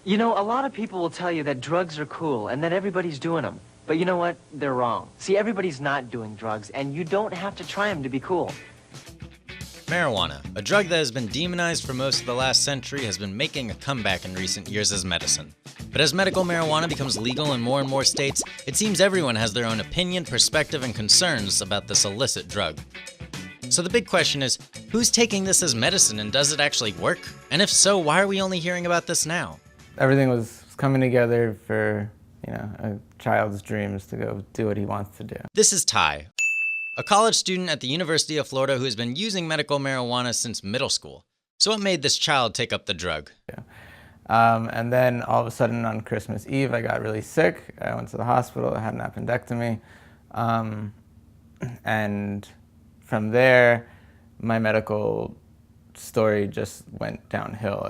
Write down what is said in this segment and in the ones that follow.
You know, a lot of people will tell you that drugs are cool and that everybody's doing them. But you know what? They're wrong. See, everybody's not doing drugs, and you don't have to try them to be cool. Marijuana, a drug that has been demonized for most of the last century, has been making a comeback in recent years as medicine. But as medical marijuana becomes legal in more and more states, it seems everyone has their own opinion, perspective, and concerns about this illicit drug. So the big question is, who's taking this as medicine and does it actually work? And if so, why are we only hearing about this now? Everything was coming together for, a child's dreams to go do what he wants to do. This is Ty, a college student at the University of Florida who has been using medical marijuana since middle school. So what made this child take up the drug? Yeah. And then all of a sudden on Christmas Eve, I got really sick. I went to the hospital. I had an appendectomy. And from there, my medical story just went downhill.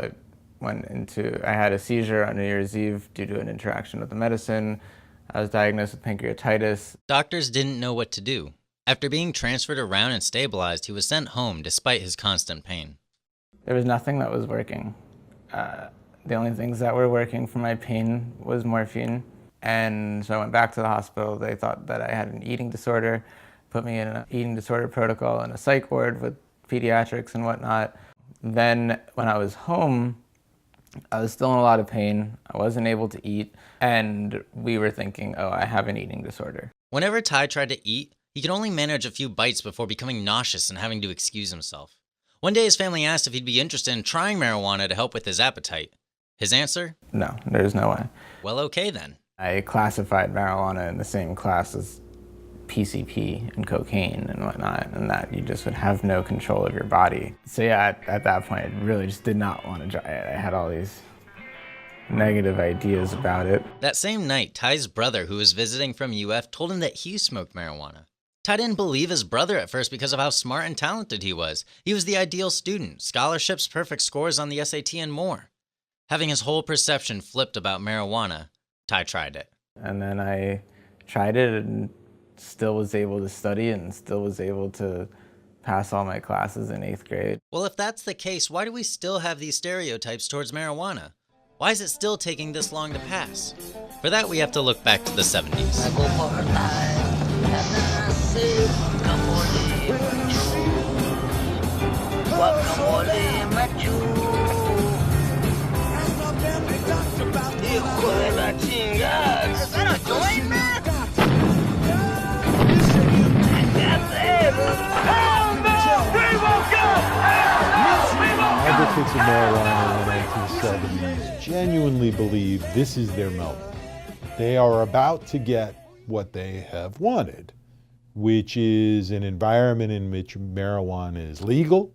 I had a seizure on New Year's Eve due to an interaction with the medicine. I was diagnosed with pancreatitis. Doctors didn't know what to do. After being transferred around and stabilized, he was sent home despite his constant pain. There was nothing that was working. The only things that were working for my pain was morphine. And so I went back to the hospital. They thought that I had an eating disorder, put me in an eating disorder protocol in a psych ward with pediatrics and whatnot. Then when I was home, I was still in a lot of pain. I wasn't able to eat. And we were thinking, oh, I have an eating disorder. Whenever Ty tried to eat, he could only manage a few bites before becoming nauseous and having to excuse himself. One day his family asked if he'd be interested in trying marijuana to help with his appetite. His answer? No, there's no way. Well, okay then. I classified marijuana in the same class as PCP and cocaine and whatnot, and that you just would have no control of your body. So yeah, at that point, I really just did not want to try it. I had all these negative ideas about it. That same night, Ty's brother, who was visiting from UF, told him that he smoked marijuana. Ty didn't believe his brother at first because of how smart and talented he was. He was the ideal student, scholarships, perfect scores on the SAT, and more. Having his whole perception flipped about marijuana, Ty tried it. And then I tried it and still was able to study and still was able to pass all my classes in 8th grade. Well, if that's the case, why do we still have these stereotypes towards marijuana? Why is it still taking this long to pass? For that, we have to look back to the 70s. Advocates of marijuana in the 1970s genuinely believe this is their moment. They are about to get what they have wanted, which is an environment in which marijuana is legal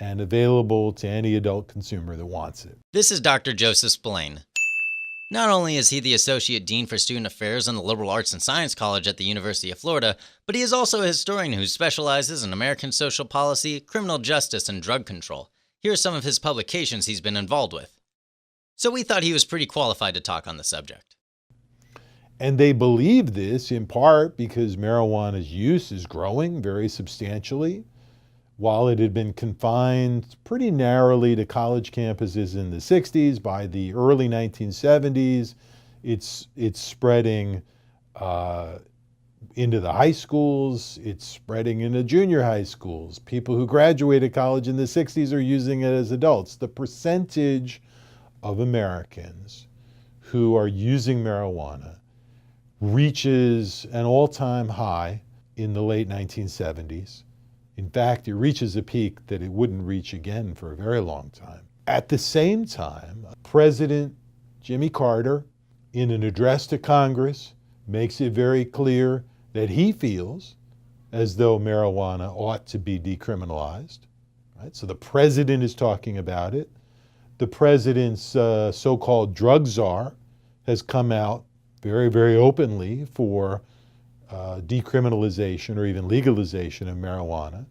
and available to any adult consumer that wants it. This is Dr. Joseph Spillane. Not only is he the Associate Dean for Student Affairs in the Liberal Arts and Science College at the University of Florida, but he is also a historian who specializes in American social policy, criminal justice, and drug control. Here are some of his publications he's been involved with. So we thought he was pretty qualified to talk on the subject. And they believe this in part because marijuana's use is growing very substantially. While it had been confined pretty narrowly to college campuses in the 60s, by the early 1970s, it's spreading into the high schools, it's spreading into junior high schools. People who graduated college in the 60s are using it as adults. The percentage of Americans who are using marijuana reaches an all-time high in the late 1970s. In fact, it reaches a peak that it wouldn't reach again for a very long time. At the same time, President Jimmy Carter, in an address to Congress, makes it very clear that he feels as though marijuana ought to be decriminalized. Right? So the president is talking about it. The president's so-called drug czar has come out very, very openly for decriminalization or even legalization of marijuana.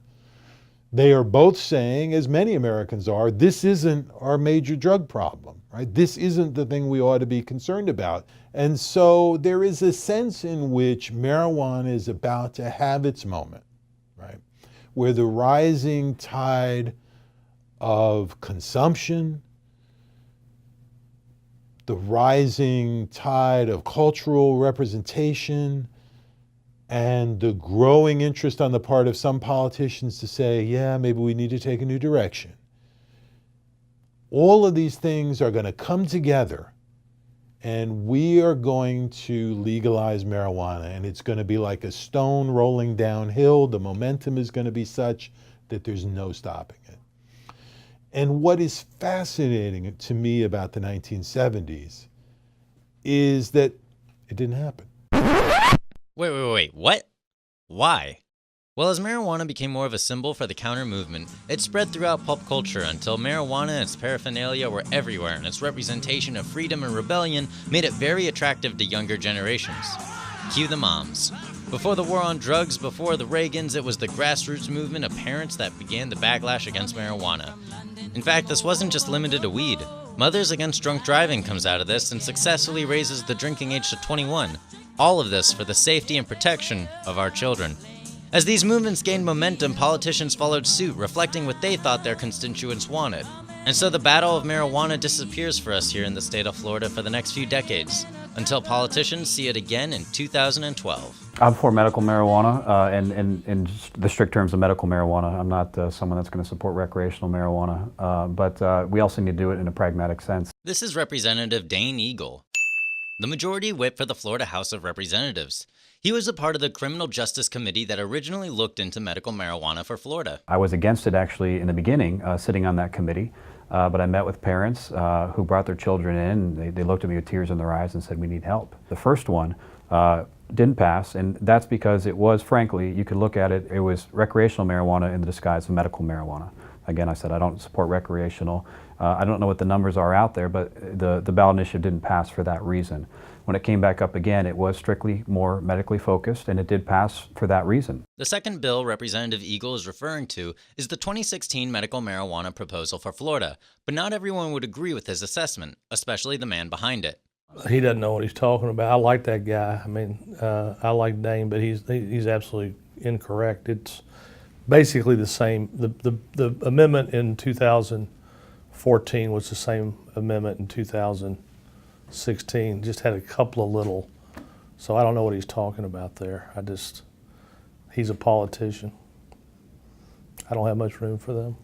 They are both saying, as many Americans are, this isn't our major drug problem, right? This isn't the thing we ought to be concerned about. And so there is a sense in which marijuana is about to have its moment, right? Where the rising tide of consumption the rising tide of cultural representation and the growing interest on the part of some politicians to say, yeah, maybe we need to take a new direction. All of these things are going to come together, and we are going to legalize marijuana, and it's going to be like a stone rolling downhill. The momentum is going to be such that there's no stopping it. And what is fascinating to me about the 1970s is that it didn't happen. Wait, what? Why? Well, as marijuana became more of a symbol for the counter movement, it spread throughout pop culture until marijuana and its paraphernalia were everywhere, and its representation of freedom and rebellion made it very attractive to younger generations. Cue the moms. Before the war on drugs, before the Reagans, it was the grassroots movement of parents that began the backlash against marijuana. In fact, this wasn't just limited to weed. Mothers Against Drunk Driving comes out of this and successfully raises the drinking age to 21. All of this for the safety and protection of our children. As these movements gained momentum, politicians followed suit, reflecting what they thought their constituents wanted. And so the battle of marijuana disappears for us here in the state of Florida for the next few decades, until politicians see it again in 2012. I'm for medical marijuana, and in the strict terms of medical marijuana. I'm not someone that's going to support recreational marijuana, but we also need to do it in a pragmatic sense. This is Representative Dane Eagle, the majority whip for the Florida House of Representatives. He was a part of the Criminal Justice Committee that originally looked into medical marijuana for Florida. I was against it actually in the beginning, sitting on that committee, but I met with parents who brought their children in, and they looked at me with tears in their eyes and said, we need help. The first one didn't pass, and that's because it was, frankly, you could look at it, it was recreational marijuana in the disguise of medical marijuana. Again, I said I don't support recreational. I don't know what the numbers are out there, but the ballot initiative didn't pass for that reason. When it came back up again, it was strictly more medically focused, and it did pass for that reason. The second bill Representative Eagle is referring to is the 2016 medical marijuana proposal for Florida, but not everyone would agree with his assessment, especially the man behind it. He doesn't know what he's talking about. I like that guy. I mean, I like Dane, but he's absolutely incorrect. It's basically the same. The amendment in 2014 was the same amendment in 2016. Just had a couple of little. So I don't know what he's talking about there. He's a politician. I don't have much room for them.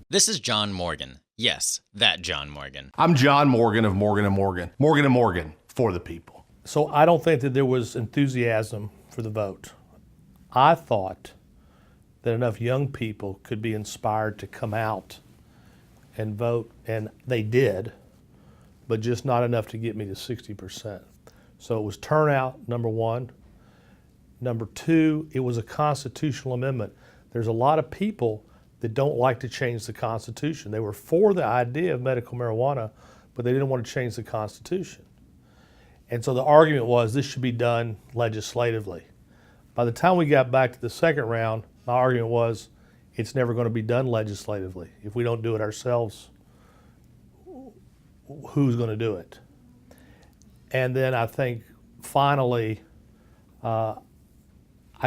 This is John Morgan. Yes, that John Morgan. I'm John Morgan of Morgan & Morgan. Morgan & Morgan, for the people. So I don't think that there was enthusiasm for the vote. I thought that enough young people could be inspired to come out and vote, and they did, but just not enough to get me to 60%. So it was turnout, number one. Number two, it was a constitutional amendment. There's a lot of people that don't like to change the Constitution. They were for the idea of medical marijuana, but they didn't want to change the Constitution. And so the argument was this should be done legislatively. By the time we got back to the second round, my argument was it's never going to be done legislatively. If we don't do it ourselves, who's going to do it? And then I think finally I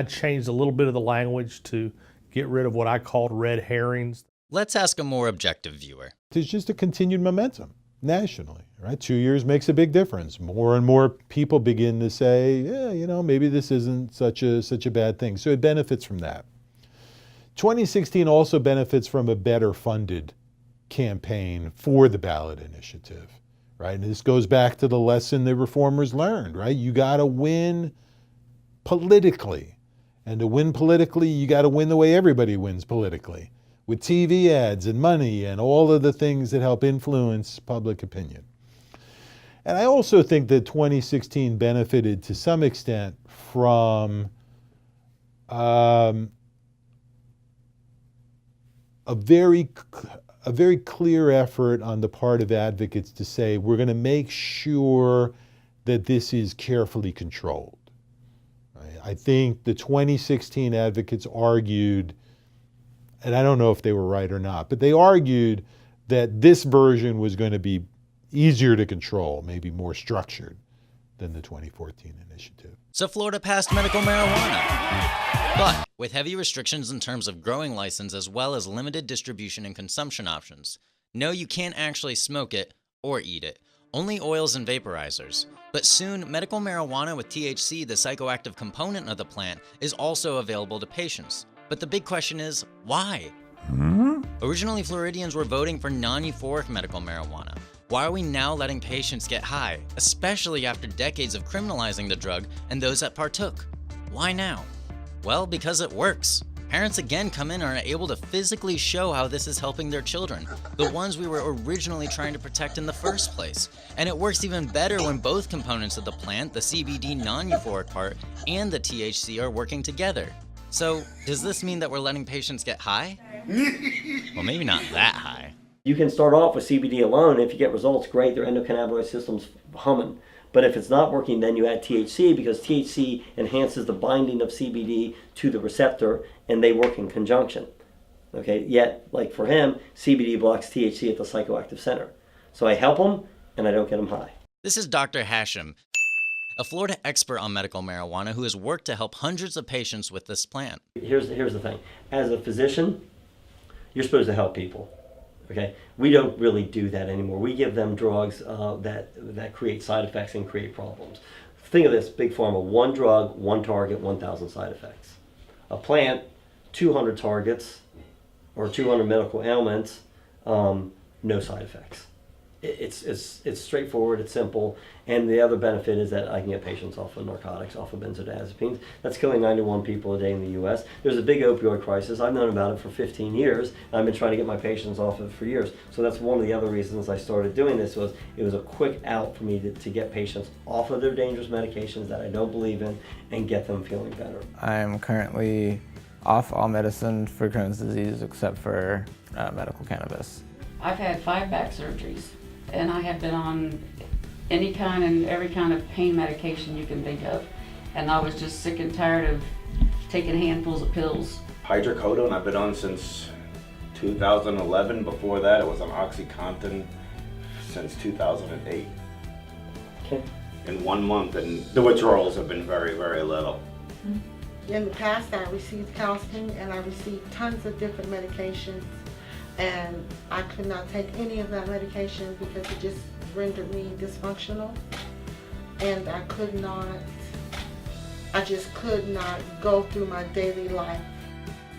changed a little bit of the language to get rid of what I called red herrings. Let's ask a more objective viewer. There's just a continued momentum nationally, right? 2 years makes a big difference. More and more people begin to say, yeah, you know, maybe this isn't such a bad thing. So it benefits from that. 2016 also benefits from a better funded campaign for the ballot initiative, right? And this goes back to the lesson the reformers learned, right? You got to win politically. And to win politically, you got to win the way everybody wins politically, with TV ads and money and all of the things that help influence public opinion. And I also think that 2016 benefited to some extent from a very clear effort on the part of advocates to say, we're going to make sure that this is carefully controlled. I think the 2016 advocates argued, and I don't know if they were right or not, but they argued that this version was going to be easier to control, maybe more structured than the 2014 initiative. So Florida passed medical marijuana, but with heavy restrictions in terms of growing license as well as limited distribution and consumption options. No, you can't actually smoke it or eat it. only oils and vaporizers. But soon, medical marijuana with THC, the psychoactive component of the plant, is also available to patients. But the big question is, why? Originally, Floridians were voting for non-euphoric medical marijuana. Why are we now letting patients get high, especially after decades of criminalizing the drug and those that partook? Why now? Well, because it works. Parents again come in and are able to physically show how this is helping their children, the ones we were originally trying to protect in the first place. And it works even better when both components of the plant, the CBD non-euphoric part and the THC, are working together. So, does this mean that we're letting patients get high? Well, maybe not that high. You can start off with CBD alone. If you get results, great, their endocannabinoid system's humming. But if it's not working, then you add THC, because THC enhances the binding of CBD to the receptor, and they work in conjunction. Okay, yet, like for him, CBD blocks THC at the psychoactive center. So I help him, and I don't get him high. This is Dr. Hashem, a Florida expert on medical marijuana who has worked to help hundreds of patients with this plant. Here's the thing. As a physician, you're supposed to help people. Okay, we don't really do that anymore. We give them drugs that create side effects and create problems. Think of this, big pharma: one drug, one target, 1,000 side effects. A plant, 200 targets or 200 medical ailments, no side effects. It's straightforward, it's simple, and the other benefit is that I can get patients off of narcotics, off of benzodiazepines. That's killing 91 people a day in the U.S. There's a big opioid crisis. I've known about it for 15 years, and I've been trying to get my patients off of it for years. So that's one of the other reasons I started doing this. Was it was a quick out for me to get patients off of their dangerous medications that I don't believe in and get them feeling better. I'm currently off all medicine for Crohn's disease except for medical cannabis. I've had 5 back surgeries, and I have been on any kind and every kind of pain medication you can think of. And I was just sick and tired of taking handfuls of pills. Hydrocodone I've been on since 2011. Before that, it was on OxyContin since 2008. Okay. In 1 month, and the withdrawals have been very, very little. In the past, I received counseling and I received tons of different medications, and I could not take any of that medication because it just rendered me dysfunctional, and I just could not go through my daily life.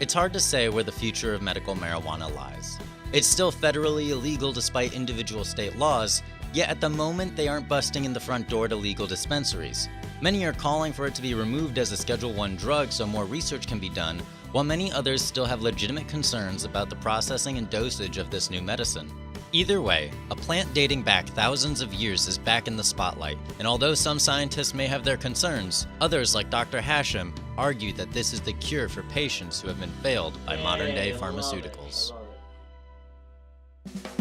It's hard to say where the future of medical marijuana lies. It's still federally illegal despite individual state laws, yet at the moment they aren't busting in the front door to legal dispensaries. Many are calling for it to be removed as a Schedule I drug so more research can be done, while many others still have legitimate concerns about the processing and dosage of this new medicine. Either way, a plant dating back thousands of years is back in the spotlight, and although some scientists may have their concerns, others like Dr. Hashem argue that this is the cure for patients who have been failed by modern-day pharmaceuticals. I love it.